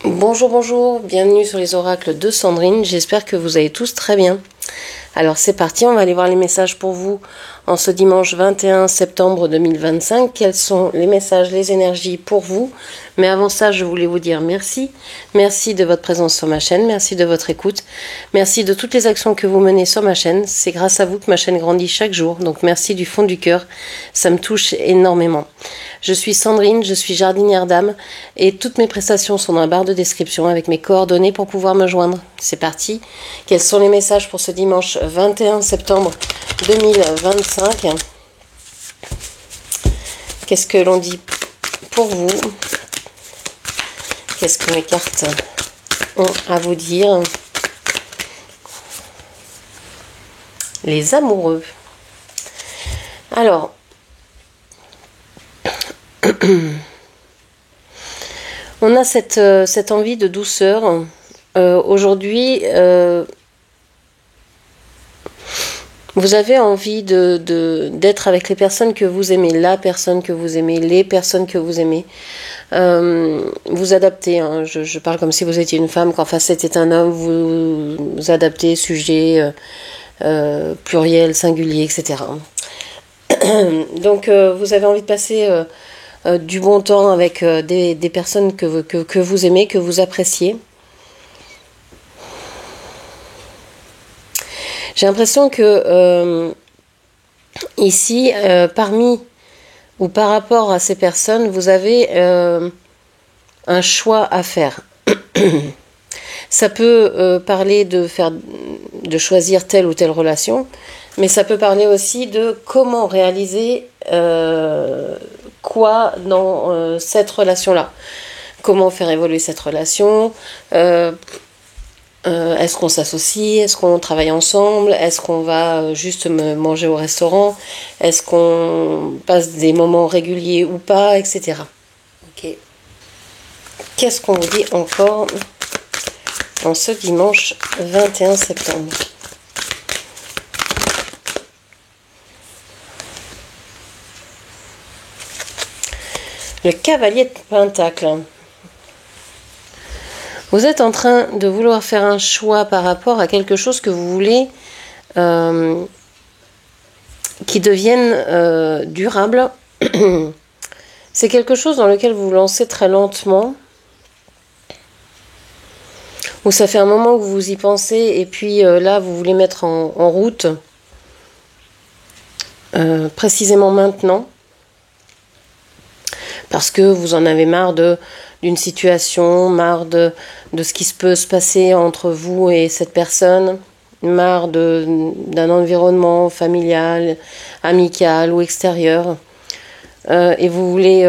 Bonjour, bonjour, bienvenue sur les oracles de Sandrine, j'espère que vous allez tous très bien. Alors c'est parti, on va aller voir les messages pour vous en ce dimanche 21 septembre 2025. Quels sont les messages, les énergies pour vous? Mais avant ça, je voulais vous dire merci. Merci de votre présence sur ma chaîne, merci de votre écoute, merci de toutes les actions que vous menez sur ma chaîne. C'est grâce à vous que ma chaîne grandit chaque jour, donc merci du fond du cœur, ça me touche énormément. Je suis Sandrine, je suis jardinière d'âme et toutes mes prestations sont dans la barre de description avec mes coordonnées pour pouvoir me joindre. C'est parti. Quels sont les messages pour ce dimanche 21 septembre 2025? Qu'est-ce que l'on dit pour vous? Qu'est-ce que mes cartes ont à vous dire? Les amoureux. Alors, on a cette envie de douceur. Aujourd'hui, vous avez envie d'être avec les personnes que vous aimez, la personne que vous aimez, les personnes que vous aimez. Vous adaptez, hein, je parle comme si vous étiez une femme, qu'en face c'était un homme, vous adaptez, sujet, pluriel, singulier, etc. Donc vous avez envie de passer du bon temps avec des personnes que vous aimez, que vous appréciez. J'ai l'impression que ici, parmi ou par rapport à ces personnes, vous avez un choix à faire. Ça peut parler de choisir telle ou telle relation, mais ça peut parler aussi de comment réaliser quoi dans cette relation-là. Comment faire évoluer cette relation, est-ce qu'on s'associe, est-ce qu'on travaille ensemble, est-ce qu'on va juste manger au restaurant, est-ce qu'on passe des moments réguliers ou pas, etc. Ok. Qu'est-ce qu'on vous dit encore en ce dimanche 21 septembre? Le cavalier de Pentacle. Vous êtes en train de vouloir faire un choix par rapport à quelque chose que vous voulez qui devienne durable. C'est quelque chose dans lequel vous vous lancez très lentement. Ou ça fait un moment que vous y pensez et puis là vous voulez mettre en route précisément maintenant. Parce que vous en avez marre d'une situation, marre de ce qui peut se passer entre vous et cette personne, marre d'un environnement familial, amical ou extérieur. Et vous voulez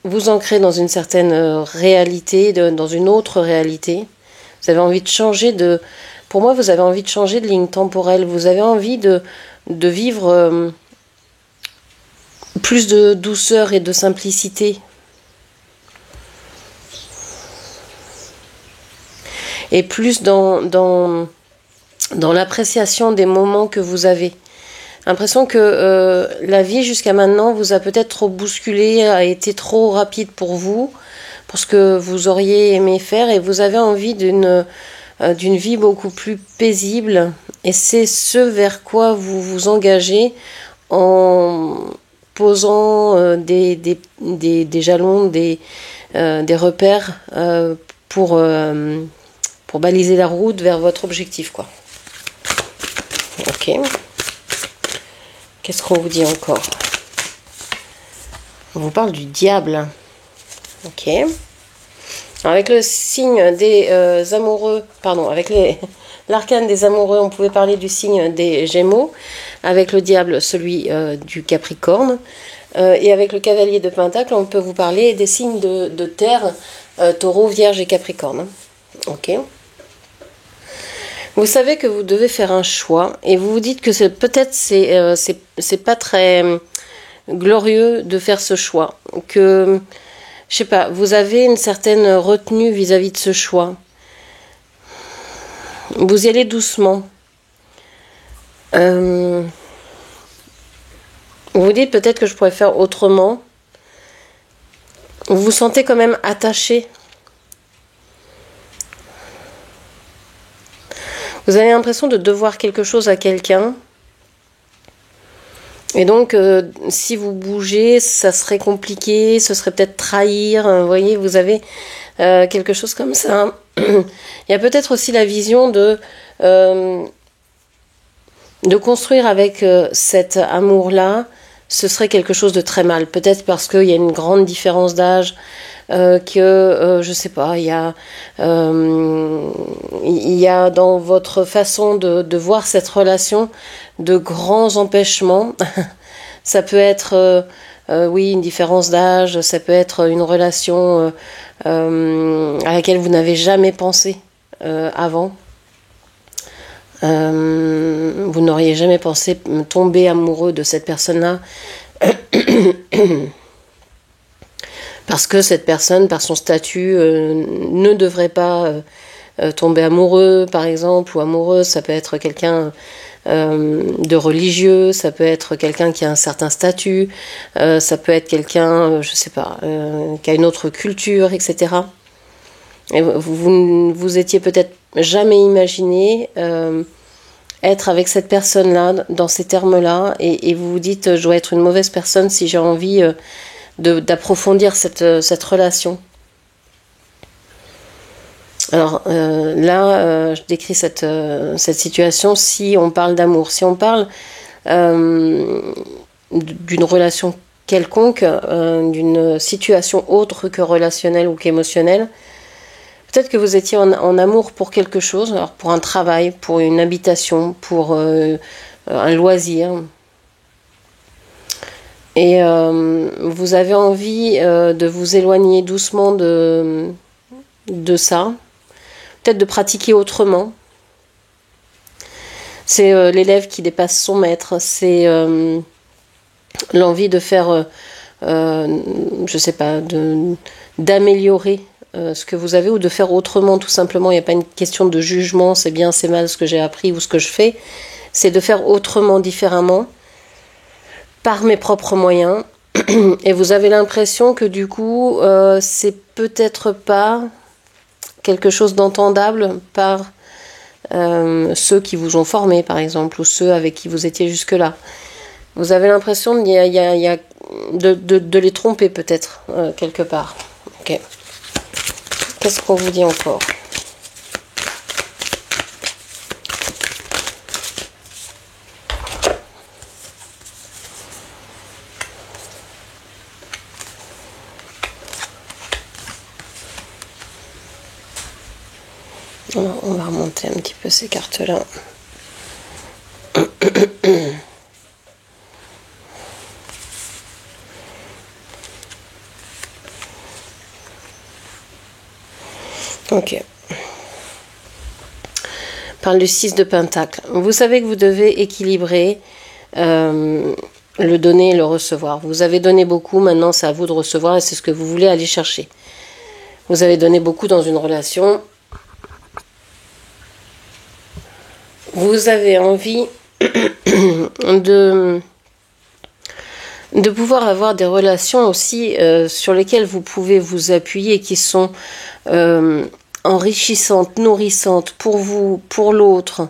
vous ancrer dans une certaine réalité, dans une autre réalité. Vous avez envie de changer pour moi, vous avez envie de changer de ligne temporelle. Vous avez envie de vivre plus de douceur et de simplicité. Et plus dans l'appréciation des moments que vous avez. L'impression que la vie jusqu'à maintenant vous a peut-être trop bousculé, a été trop rapide pour vous, pour ce que vous auriez aimé faire, et vous avez envie d'une vie beaucoup plus paisible. Et c'est ce vers quoi vous vous engagez en posant des jalons, des repères pour baliser la route vers votre objectif, quoi. Ok. Qu'est-ce qu'on vous dit encore? On vous parle du diable. Ok. Alors avec le signe des amoureux, pardon, avec l'arcane des amoureux, on pouvait parler du signe des Gémeaux. Avec le diable, celui du Capricorne. Et avec le cavalier de Pentacle, on peut vous parler des signes de terre, Taureau, Vierge et Capricorne. Ok. Vous savez que vous devez faire un choix et vous vous dites que c'est pas très glorieux de faire ce choix. Que, je sais pas, vous avez une certaine retenue vis-à-vis de ce choix. Vous y allez doucement. Vous vous dites peut-être que je pourrais faire autrement. Vous vous sentez quand même attaché Vous avez l'impression de devoir quelque chose à quelqu'un. Et donc, si vous bougez, ça serait compliqué, ce serait peut-être trahir. Vous voyez, vous avez quelque chose comme ça. Il y a peut-être aussi la vision de construire avec cet amour-là, ce serait quelque chose de très mal. Peut-être parce qu'il y a une grande différence d'âge, je sais pas, il y a dans votre façon de voir cette relation de grands empêchements. Ça peut être, oui, une différence d'âge, ça peut être une relation à laquelle vous n'avez jamais pensé avant. Vous n'auriez jamais pensé tomber amoureux de cette personne-là parce que cette personne, par son statut, ne devrait pas tomber amoureux, par exemple, ou amoureuse. Ça peut être quelqu'un de religieux, ça peut être quelqu'un qui a un certain statut, ça peut être quelqu'un, je sais pas, qui a une autre culture, etc. Et vous ne vous étiez peut-être jamais imaginé être avec cette personne-là, dans ces termes-là, et vous vous dites, je dois être une mauvaise personne si j'ai envie d'approfondir cette relation. Alors là, je décris cette situation si on parle d'amour. Si on parle d'une relation quelconque, d'une situation autre que relationnelle ou qu'émotionnelle, peut-être que vous étiez en amour pour quelque chose, alors pour un travail, pour une habitation, pour un loisir. Et vous avez envie de vous éloigner doucement de ça. Peut-être de pratiquer autrement. C'est l'élève qui dépasse son maître. C'est l'envie de faire, je sais pas, d'améliorer ce que vous avez ou de faire autrement, tout simplement. Il n'y a pas une question de jugement, c'est bien, c'est mal ce que j'ai appris ou ce que je fais. C'est de faire autrement, différemment, par mes propres moyens. Et vous avez l'impression que du coup, c'est peut-être pas quelque chose d'entendable par ceux qui vous ont formé, par exemple, ou ceux avec qui vous étiez jusque-là. Vous avez l'impression de les tromper, peut-être, quelque part. Ok. Qu'est-ce qu'on vous dit encore ? Alors, on va remonter un petit peu ces cartes-là. Ok. Parle du 6 de Pentacle. Vous savez que vous devez équilibrer le donner et le recevoir. Vous avez donné beaucoup, maintenant c'est à vous de recevoir et c'est ce que vous voulez aller chercher. Vous avez donné beaucoup dans une relation. Vous avez envie de pouvoir avoir des relations aussi sur lesquelles vous pouvez vous appuyer, qui sont enrichissantes, nourrissantes pour vous, pour l'autre,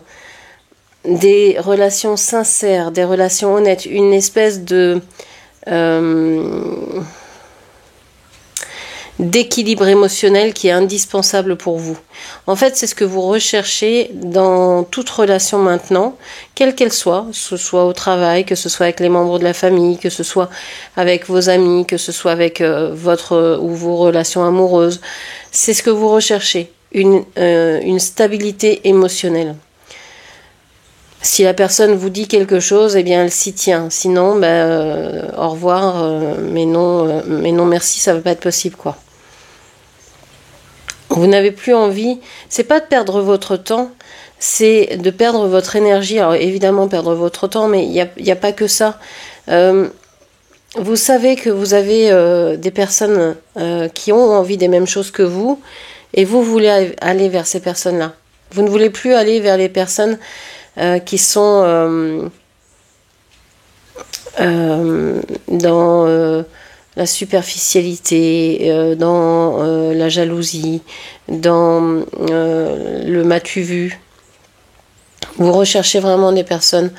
des relations sincères, des relations honnêtes, une espèce de d'équilibre émotionnel qui est indispensable pour vous. En fait, c'est ce que vous recherchez dans toute relation maintenant, quelle qu'elle soit, que ce soit au travail, que ce soit avec les membres de la famille, que ce soit avec vos amis, que ce soit avec votre ou vos relations amoureuses. C'est ce que vous recherchez, une stabilité émotionnelle. Si la personne vous dit quelque chose, eh bien elle s'y tient. Sinon, au revoir, mais non merci, ça va pas être possible, quoi. Vous n'avez plus envie, c'est pas de perdre votre temps, c'est de perdre votre énergie. Alors évidemment perdre votre temps, mais il y a pas que ça. Vous savez que vous avez des personnes qui ont envie des mêmes choses que vous, et vous voulez aller vers ces personnes-là. Vous ne voulez plus aller vers les personnes qui sont dans la superficialité, dans la jalousie, dans le m'as-tu vu. Vous recherchez vraiment des personnes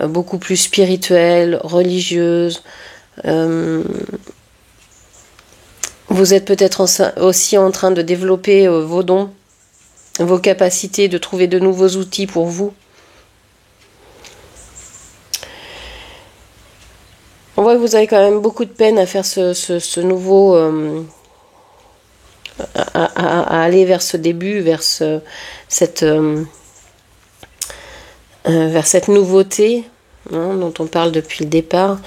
beaucoup plus spirituelles, religieuses. Vous êtes peut-être aussi en train de développer vos dons, vos capacités, de trouver de nouveaux outils pour vous. On voit que vous avez quand même beaucoup de peine à faire ce nouveau... à aller vers ce début, vers cette nouveauté, hein, dont on parle depuis le départ.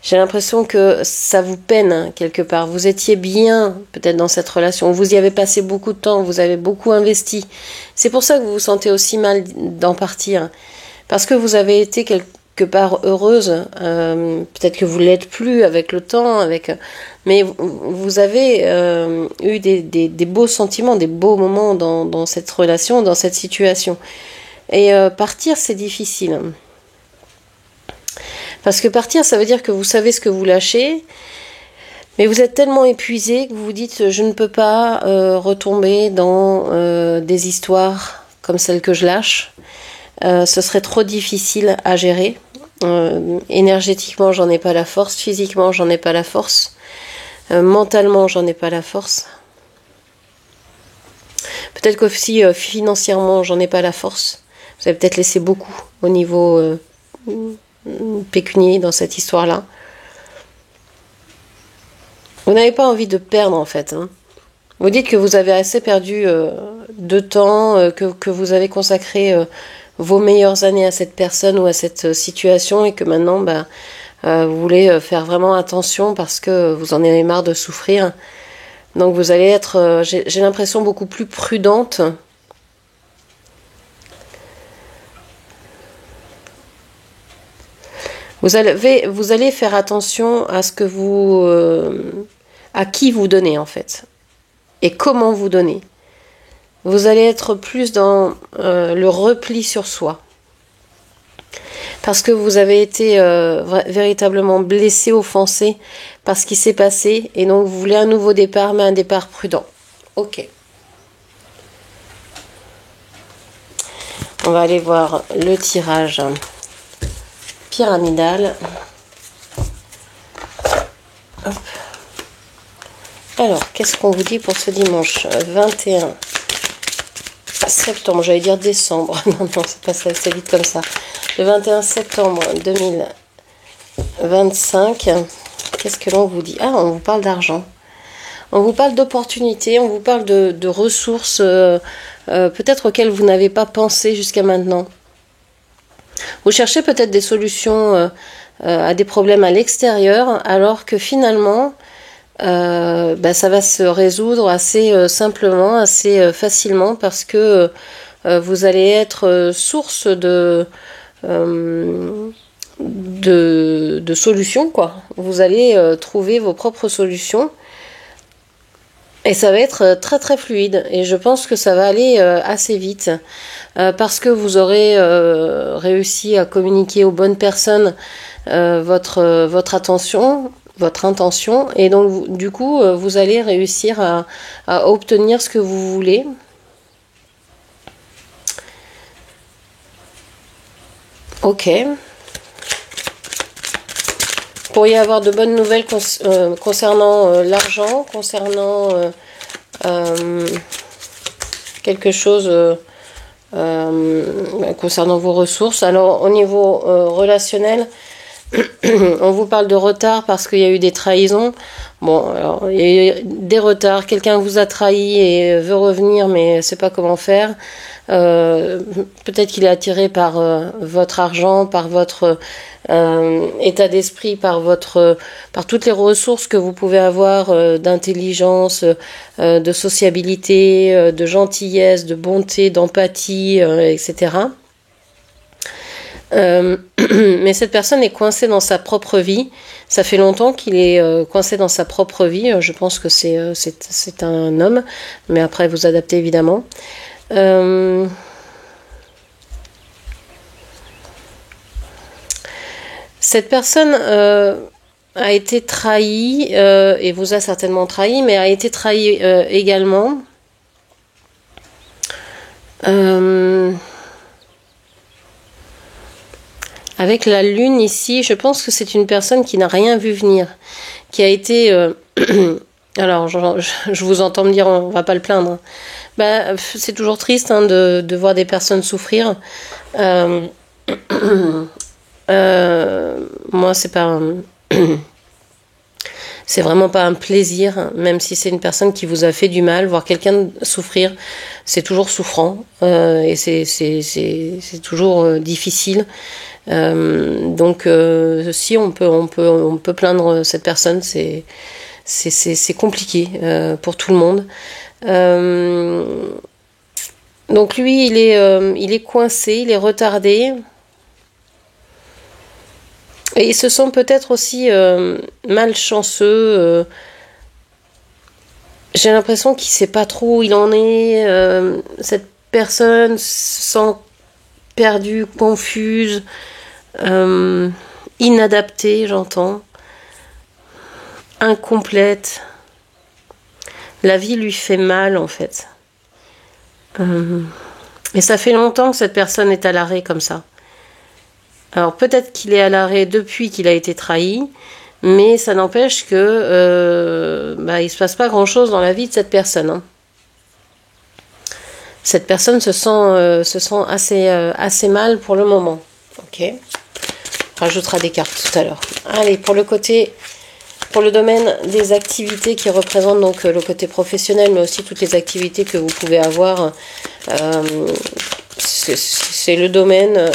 J'ai l'impression que ça vous peine, hein, quelque part. Vous étiez bien peut-être dans cette relation, vous y avez passé beaucoup de temps, vous avez beaucoup investi. C'est pour ça que vous vous sentez aussi mal d'en partir, parce que vous avez été quelque part heureuse. Peut-être que vous l'êtes plus avec le temps, mais vous avez eu des beaux sentiments, des beaux moments dans cette relation, dans cette situation. Et partir, c'est difficile. Parce que partir, ça veut dire que vous savez ce que vous lâchez, mais vous êtes tellement épuisé que vous vous dites je ne peux pas retomber dans des histoires comme celles que je lâche. Ce serait trop difficile à gérer. Énergétiquement, j'en ai pas la force. Physiquement, j'en ai pas la force. Mentalement, j'en ai pas la force. Peut-être qu'aussi financièrement, j'en ai pas la force. Vous avez peut-être laissé beaucoup au niveau pécunier dans cette histoire-là. Vous n'avez pas envie de perdre, en fait. Hein. Vous dites que vous avez assez perdu de temps, que vous avez consacré vos meilleures années à cette personne ou à cette situation et que maintenant, vous voulez faire vraiment attention parce que vous en avez marre de souffrir. Donc vous allez être, j'ai l'impression, beaucoup plus prudente. Vous allez faire attention à ce que à qui vous donnez en fait, et comment vous donnez. Vous allez être plus dans le repli sur soi, parce que vous avez été véritablement blessé, offensé par ce qui s'est passé, et donc vous voulez un nouveau départ, mais un départ prudent. Ok. On va aller voir le tirage pyramidal. Hop. Alors, qu'est-ce qu'on vous dit pour ce dimanche 21 septembre, j'allais dire décembre. Non, c'est pas ça, c'est vite comme ça. Le 21 septembre 2025, qu'est-ce que l'on vous dit? Ah, on vous parle d'argent. On vous parle d'opportunités, on vous parle de ressources peut-être auxquelles vous n'avez pas pensé jusqu'à maintenant. Vous cherchez peut-être des solutions à des problèmes à l'extérieur, alors que finalement, ça va se résoudre assez simplement, assez facilement, parce que vous allez être source de solutions, quoi. Vous allez trouver vos propres solutions. Et ça va être très très fluide, et je pense que ça va aller assez vite, parce que vous aurez réussi à communiquer aux bonnes personnes votre attention, votre intention, et donc du coup vous allez réussir à obtenir ce que vous voulez. Ok. Vous pourriez avoir de bonnes nouvelles concernant l'argent, concernant quelque chose concernant vos ressources. Alors au niveau relationnel, on vous parle de retard parce qu'il y a eu des trahisons. Bon, alors il y a eu des retards, quelqu'un vous a trahi et veut revenir mais ne sait pas comment faire. Peut-être qu'il est attiré par votre argent, par votre état d'esprit, par toutes les ressources que vous pouvez avoir d'intelligence, de sociabilité, de gentillesse, de bonté, d'empathie, etc. Mais cette personne est coincée dans sa propre vie. Ça fait longtemps qu'il est coincé dans sa propre vie. Je pense que c'est un homme, mais après vous adaptez évidemment. Cette personne a été trahie et vous a certainement trahi, mais a été trahie également. Avec la lune ici, je pense que c'est une personne qui n'a rien vu venir, qui a été... alors, je vous entends me dire, on va pas le plaindre. Hein. Bah, c'est toujours triste hein, de voir des personnes souffrir. Moi, c'est pas... c'est vraiment pas un plaisir, même si c'est une personne qui vous a fait du mal. Voir quelqu'un souffrir, c'est toujours souffrant et c'est toujours difficile. Donc, si on peut plaindre cette personne, c'est compliqué pour tout le monde. Donc lui, il est coincé, il est retardé. Et il se sent peut-être aussi malchanceux. J'ai l'impression qu'il ne sait pas trop où il en est. Cette personne se sent perdue, confuse, inadaptée, j'entends. Incomplète. La vie lui fait mal, en fait. Et ça fait longtemps que cette personne est à l'arrêt comme ça. Alors peut-être qu'il est à l'arrêt depuis qu'il a été trahi, mais ça n'empêche que il se passe pas grand-chose dans la vie de cette personne. Hein. Cette personne se sent assez mal pour le moment. Ok. On rajoutera des cartes tout à l'heure. Allez, pour le domaine des activités qui représentent donc le côté professionnel, mais aussi toutes les activités que vous pouvez avoir, c'est le domaine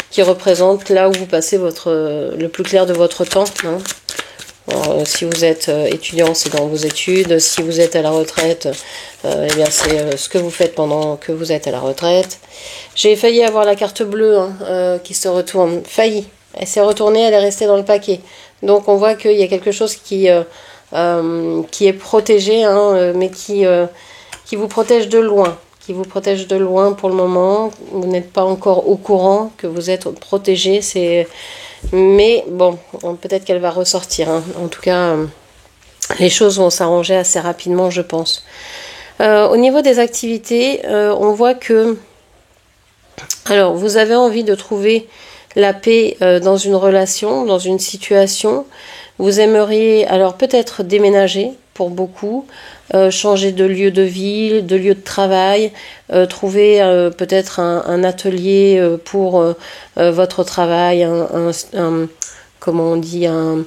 qui représente là où vous passez le plus clair de votre temps. Hein. Alors, si vous êtes étudiant, c'est dans vos études. Si vous êtes à la retraite, eh bien c'est ce que vous faites pendant que vous êtes à la retraite. J'ai failli avoir la carte bleue qui se retourne. Failli. Elle s'est retournée, elle est restée dans le paquet. Donc on voit qu'il y a quelque chose qui est protégé, hein, mais qui vous protège de loin. Qui vous protège de loin pour le moment. Vous n'êtes pas encore au courant que vous êtes protégé. Mais bon, peut-être qu'elle va ressortir. Hein. En tout cas, les choses vont s'arranger assez rapidement, je pense. Au niveau des activités, on voit que... Alors, vous avez envie de trouver la paix dans une relation, dans une situation. Vous aimeriez alors peut-être déménager pour beaucoup, changer de lieu de vie, de lieu de travail, trouver peut-être un atelier pour votre travail, comment on dit, un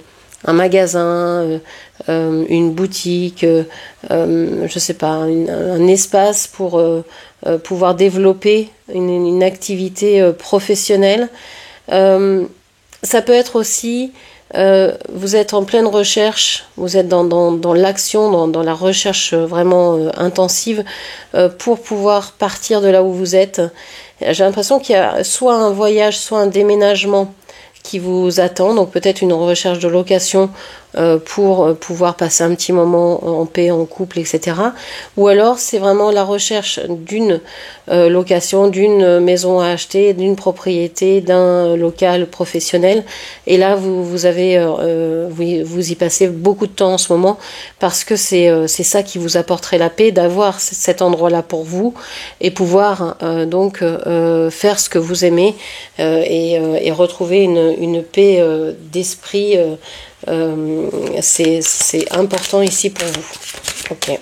magasin, une boutique, je sais pas, un espace pour pouvoir développer une activité professionnelle. Ça peut être aussi, vous êtes en pleine recherche, vous êtes dans l'action, dans la recherche vraiment intensive pour pouvoir partir de là où vous êtes. J'ai l'impression qu'il y a soit un voyage, soit un déménagement qui vous attend, donc peut-être une recherche de location pour pouvoir passer un petit moment en paix, en couple, etc. Ou alors c'est vraiment la recherche d'une location, d'une maison à acheter, d'une propriété, d'un local professionnel. Et là vous y passez beaucoup de temps en ce moment parce que c'est ça qui vous apporterait la paix, d'avoir cet endroit-là pour vous et pouvoir donc faire ce que vous aimez et retrouver une paix d'esprit. C'est important ici pour vous. Ok.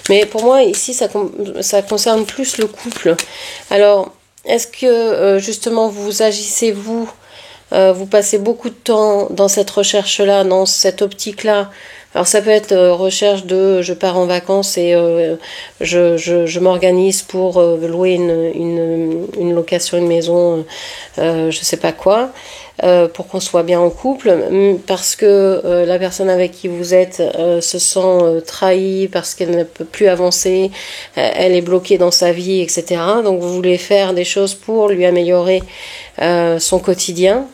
Mais pour moi ici ça concerne plus le couple. Alors est-ce que justement vous agissez vous passez beaucoup de temps dans cette recherche-là, dans cette optique-là. Alors ça peut être recherche de je pars en vacances et je m'organise pour louer une location, une maison, je sais pas quoi, pour qu'on soit bien en couple, parce que la personne avec qui vous êtes se sent trahie, parce qu'elle ne peut plus avancer, elle est bloquée dans sa vie, etc. Donc vous voulez faire des choses pour lui améliorer son quotidien.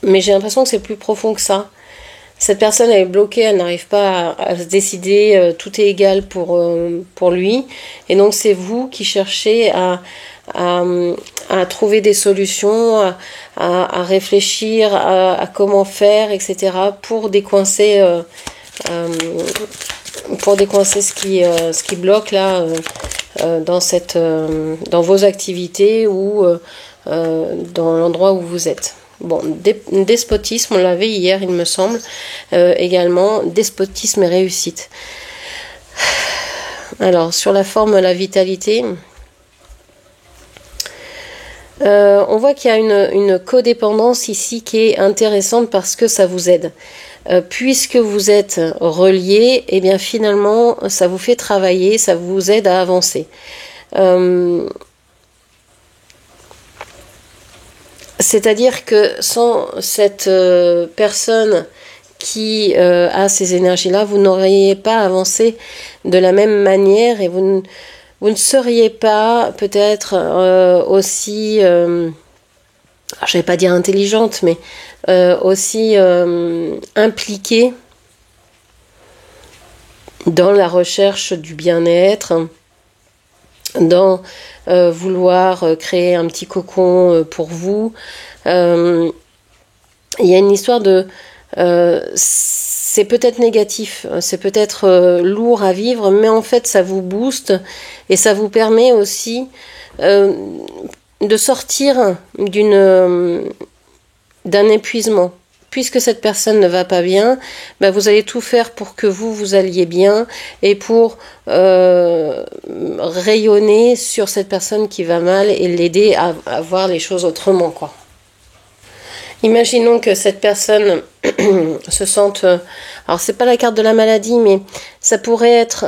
Mais j'ai l'impression que c'est plus profond que ça. Cette personne elle est bloquée, elle n'arrive pas à se décider, tout est égal pour lui. Et donc c'est vous qui cherchez à trouver des solutions, à réfléchir à comment faire, etc. pour décoincer ce qui bloque là dans vos activités ou dans l'endroit où vous êtes. Bon, despotisme, on l'avait hier, il me semble. Également, despotisme et réussite. Alors, sur la forme, la vitalité, on voit qu'il y a une codépendance ici qui est intéressante parce que ça vous aide. Puisque vous êtes reliés, et bien finalement, ça vous fait travailler, ça vous aide à avancer. C'est-à-dire que sans cette personne qui a ces énergies-là, vous n'auriez pas avancé de la même manière et vous ne seriez pas peut-être aussi, je vais pas dire intelligente, mais aussi impliquée dans la recherche du bien-être, dans vouloir créer un petit cocon pour vous. Il y a une histoire de... c'est peut-être négatif, c'est peut-être lourd à vivre, mais en fait ça vous booste et ça vous permet aussi de sortir d'un épuisement. Puisque cette personne ne va pas bien, ben vous allez tout faire pour que vous alliez bien et pour rayonner sur cette personne qui va mal et l'aider à voir les choses autrement, quoi. Imaginons que cette personne se sente... alors, c'est pas la carte de la maladie, mais ça pourrait être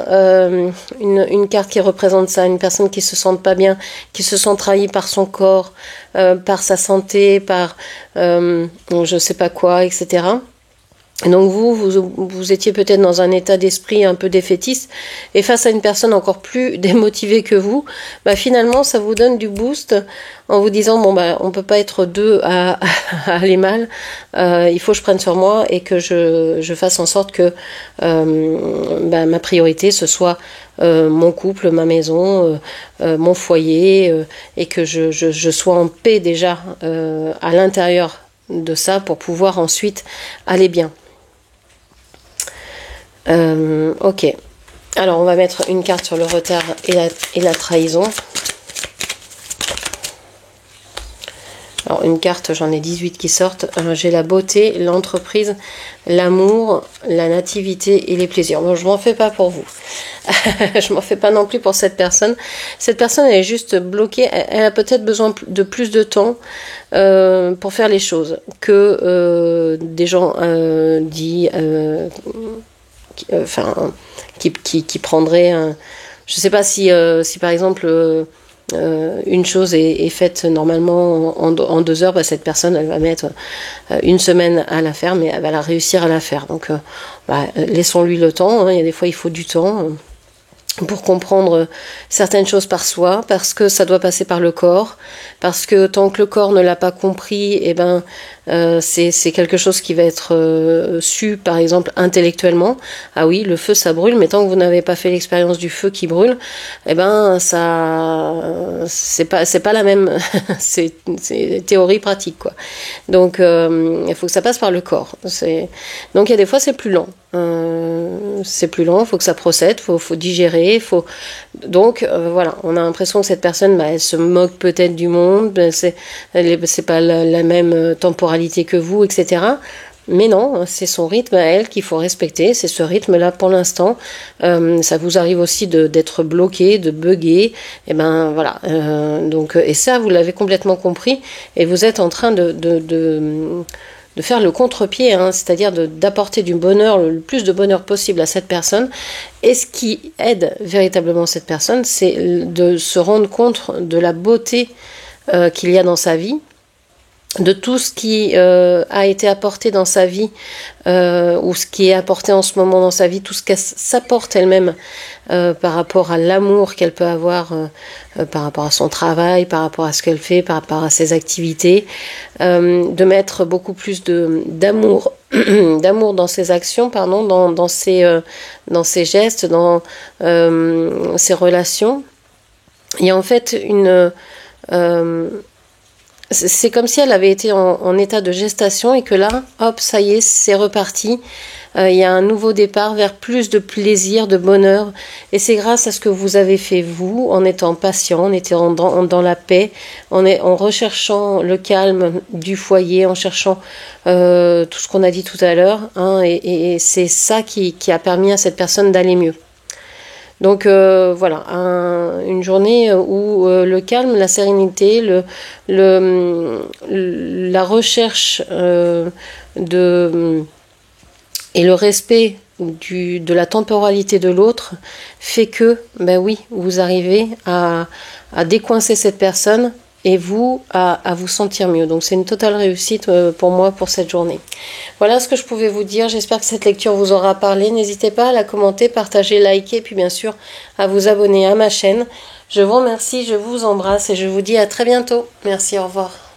une carte qui représente ça. Une personne qui se sente pas bien, qui se sent trahie par son corps, par sa santé, par je sais pas quoi, etc. Et donc vous étiez peut-être dans un état d'esprit un peu défaitiste et face à une personne encore plus démotivée que vous, bah finalement ça vous donne du boost en vous disant bon bah on peut pas être deux à aller mal, il faut que je prenne sur moi et que je fasse en sorte que ma priorité ce soit mon couple, ma maison, mon foyer et que je sois en paix déjà à l'intérieur de ça pour pouvoir ensuite aller bien. Ok. Alors, on va mettre une carte sur le retard et la trahison. Alors, une carte, j'en ai 18 qui sortent. J'ai la beauté, l'entreprise, l'amour, la nativité et les plaisirs. Bon, je m'en fais pas pour vous. Je m'en fais pas non plus pour cette personne. Cette personne, elle est juste bloquée. Elle a peut-être besoin de plus de temps pour faire les choses que des gens dits... qui prendrait je sais pas si par exemple une chose est faite normalement en 2 heures, bah, cette personne elle va mettre une semaine à la faire, mais elle va la réussir à la faire, donc laissons-lui le temps, hein. Il y a des fois il faut du temps pour comprendre certaines choses par soi, parce que ça doit passer par le corps, parce que tant que le corps ne l'a pas compris, eh ben c'est quelque chose qui va être su, par exemple intellectuellement. Ah oui, le feu ça brûle, mais tant que vous n'avez pas fait l'expérience du feu qui brûle, eh ben ça c'est pas la même c'est théorie pratique, quoi. Donc il faut que ça passe par le corps. Donc il y a des fois c'est plus lent. C'est plus lent, il faut que ça procède, faut digérer, donc voilà, on a l'impression que cette personne elle se moque peut-être du monde, c'est pas la même temporalité que vous, etc. Mais non, c'est son rythme à elle qu'il faut respecter, c'est ce rythme-là pour l'instant. Ça vous arrive aussi d'être bloqué, de bugger, et ben voilà. Donc, et ça, vous l'avez complètement compris, et vous êtes en train de faire le contre-pied, hein, c'est-à-dire d'apporter du bonheur, le plus de bonheur possible à cette personne. Et ce qui aide véritablement cette personne, c'est de se rendre compte de la beauté qu'il y a dans sa vie, de tout ce qui a été apporté dans sa vie, ou ce qui est apporté en ce moment dans sa vie, tout ce qu'elle s'apporte elle-même par rapport à l'amour qu'elle peut avoir, par rapport à son travail, par rapport à ce qu'elle fait, par rapport à ses activités, de mettre beaucoup plus d'amour d'amour dans ses actions, pardon, dans ses gestes, dans ses relations. Il y a en fait c'est comme si elle avait été en état de gestation et que là, hop, ça y est, c'est reparti. il y a un nouveau départ vers plus de plaisir, de bonheur. Et c'est grâce à ce que vous avez fait vous, en étant patient, en étant dans la paix, en recherchant le calme du foyer, en cherchant tout ce qu'on a dit tout à l'heure. Hein, et c'est ça qui a permis à cette personne d'aller mieux. Donc voilà, une journée où le calme, la sérénité, la recherche et le respect de la temporalité de l'autre fait que, ben oui, vous arrivez à décoincer cette personne et vous à vous sentir mieux. Donc c'est une totale réussite pour moi pour cette journée. Voilà ce que je pouvais vous dire. J'espère que cette lecture vous aura parlé. N'hésitez pas à la commenter, partager, liker, puis bien sûr à vous abonner à ma chaîne. Je vous remercie, je vous embrasse et je vous dis à très bientôt. Merci, au revoir.